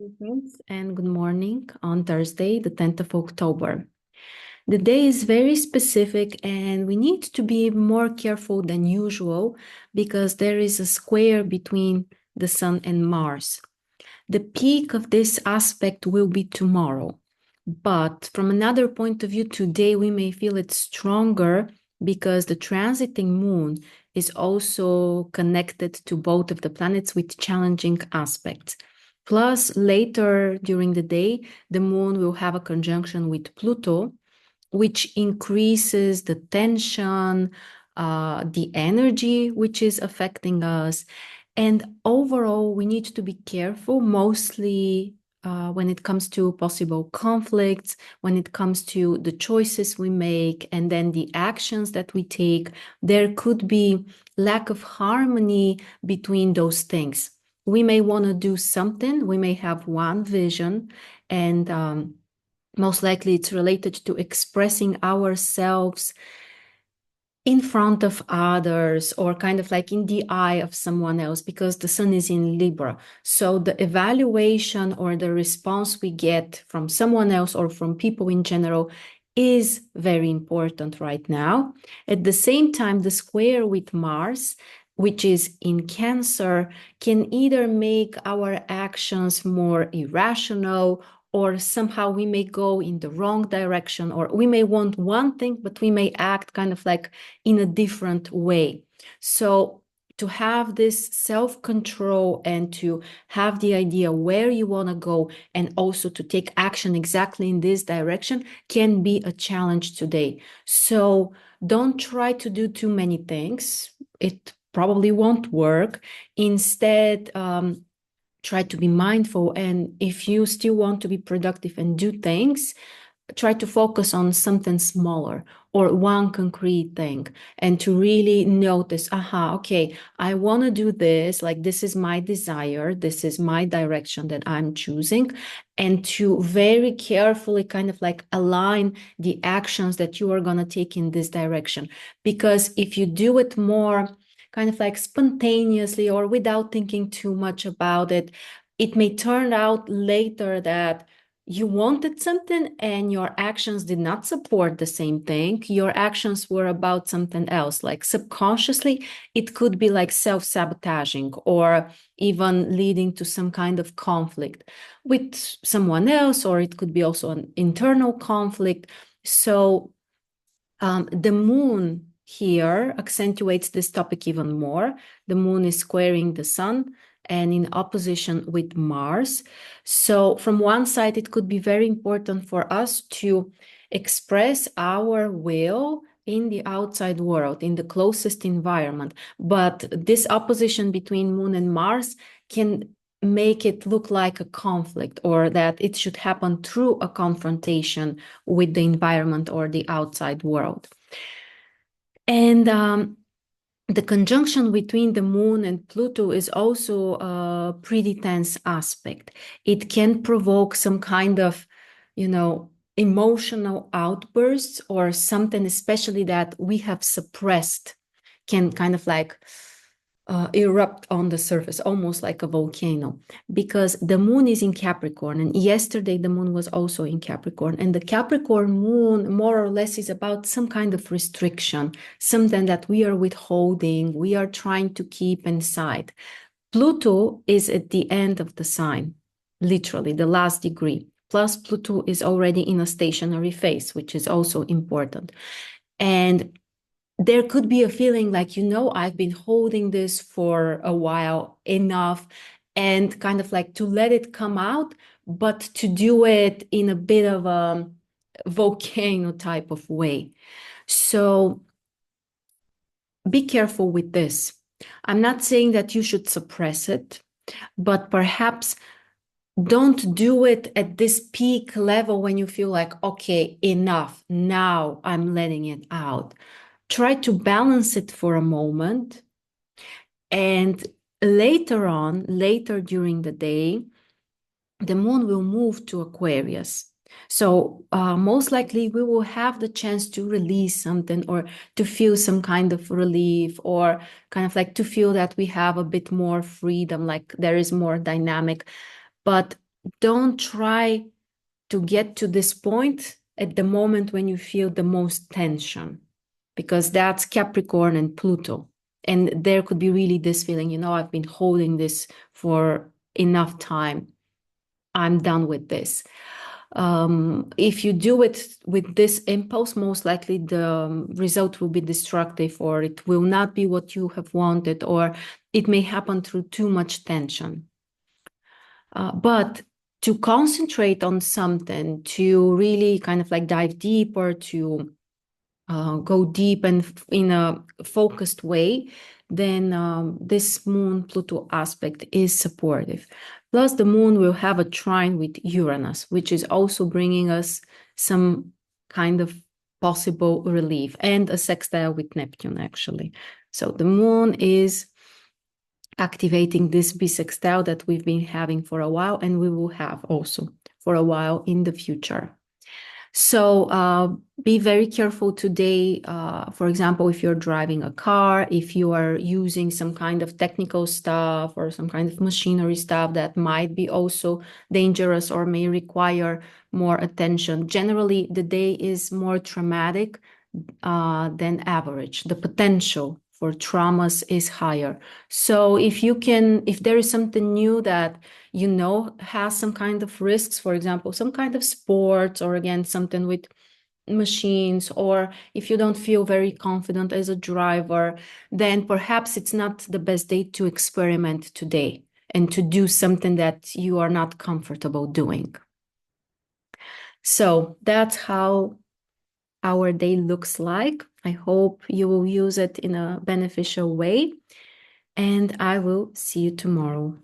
Friends, and good morning on Thursday, the 10th of October. The day is very specific and we need to be more careful than usual because there is a square between the Sun and Mars. The peak of this aspect will be tomorrow, but from another point of view, today we may feel it stronger because the transiting moon is also connected to both of the planets with challenging aspects. Plus, later during the day, the moon will have a conjunction with Pluto, which increases the tension, the energy which is affecting us. And overall, we need to be careful, mostly when it comes to possible conflicts, when it comes to the choices we make, and then the actions that we take. There could be lack of harmony between those things. We may want to do something, we may have one vision, and most likely it's related to expressing ourselves in front of others or kind of like in the eye of someone else because the sun is in Libra. So the evaluation or the response we get from someone else or from people in general is very important right now. At the same time, the square with Mars, which is in Cancer, can either make our actions more irrational or somehow we may go in the wrong direction, or we may want one thing, but we may act kind of like in a different way. So to have this self-control and to have the idea where you want to go and also to take action exactly in this direction can be a challenge today. So don't try to do too many things. It probably won't work. Instead, try to be mindful. And if you still want to be productive and do things, try to focus on something smaller or one concrete thing and to really notice, okay, I want to do this, like this is my desire, this is my direction that I'm choosing, and to very carefully kind of like align the actions that you are going to take in this direction. Because if you do it more kind of like spontaneously or without thinking too much about it, it may turn out later that you wanted something and your actions did not support the same thing. Your actions were about something else. Like subconsciously, it could be like self-sabotaging or even leading to some kind of conflict with someone else, or it could be also an internal conflict. So the moon here accentuates this topic even more. The moon is squaring the sun and in opposition with Mars. So from one side, it could be very important for us to express our will in the outside world, in the closest environment. But this opposition between Moon and Mars can make it look like a conflict or that it should happen through a confrontation with the environment or the outside world. And the conjunction between the moon and Pluto is also a pretty tense aspect. It can provoke some kind of, emotional outbursts or something, especially that we have suppressed, can kind of like erupt on the surface, almost like a volcano, because the moon is in Capricorn. And yesterday, the moon was also in Capricorn. And the Capricorn moon, more or less, is about some kind of restriction, something that we are withholding, we are trying to keep inside. Pluto is at the end of the sign, literally, the last degree. Plus, Pluto is already in a stationary phase, which is also important. And there could be a feeling like, I've been holding this for a while enough, and kind of like to let it come out, but to do it in a bit of a volcano type of way. So be careful with this. I'm not saying that you should suppress it, but perhaps don't do it at this peak level when you feel like, okay, enough, now I'm letting it out. Try to balance it for a moment. And later during the day, the moon will move to Aquarius. So most likely we will have the chance to release something or to feel some kind of relief or kind of like to feel that we have a bit more freedom, like there is more dynamic. But don't try to get to this point at the moment when you feel the most tension, because that's Capricorn and Pluto. And there could be really this feeling, I've been holding this for enough time. I'm done with this. If you do it with this impulse, most likely the result will be destructive, or it will not be what you have wanted, or it may happen through too much tension. But to concentrate on something, to really kind of like dive deeper, to go deep and in a focused way, then this Moon Pluto aspect is supportive. Plus, the Moon will have a trine with Uranus, which is also bringing us some kind of possible relief, and a sextile with Neptune, actually. So the Moon is activating this bisextile that we've been having for a while, and we will have also for a while in the future. So be very careful today. For example, if you're driving a car, if you are using some kind of technical stuff or some kind of machinery stuff that might be also dangerous or may require more attention. Generally, the day is more traumatic than average. The potential for traumas is higher. So if there is something new that has some kind of risks, for example, some kind of sports, or again, something with machines, or if you don't feel very confident as a driver, then perhaps it's not the best day to experiment today and to do something that you are not comfortable doing. So that's how our day looks like. I hope you will use it in a beneficial way, and I will see you tomorrow.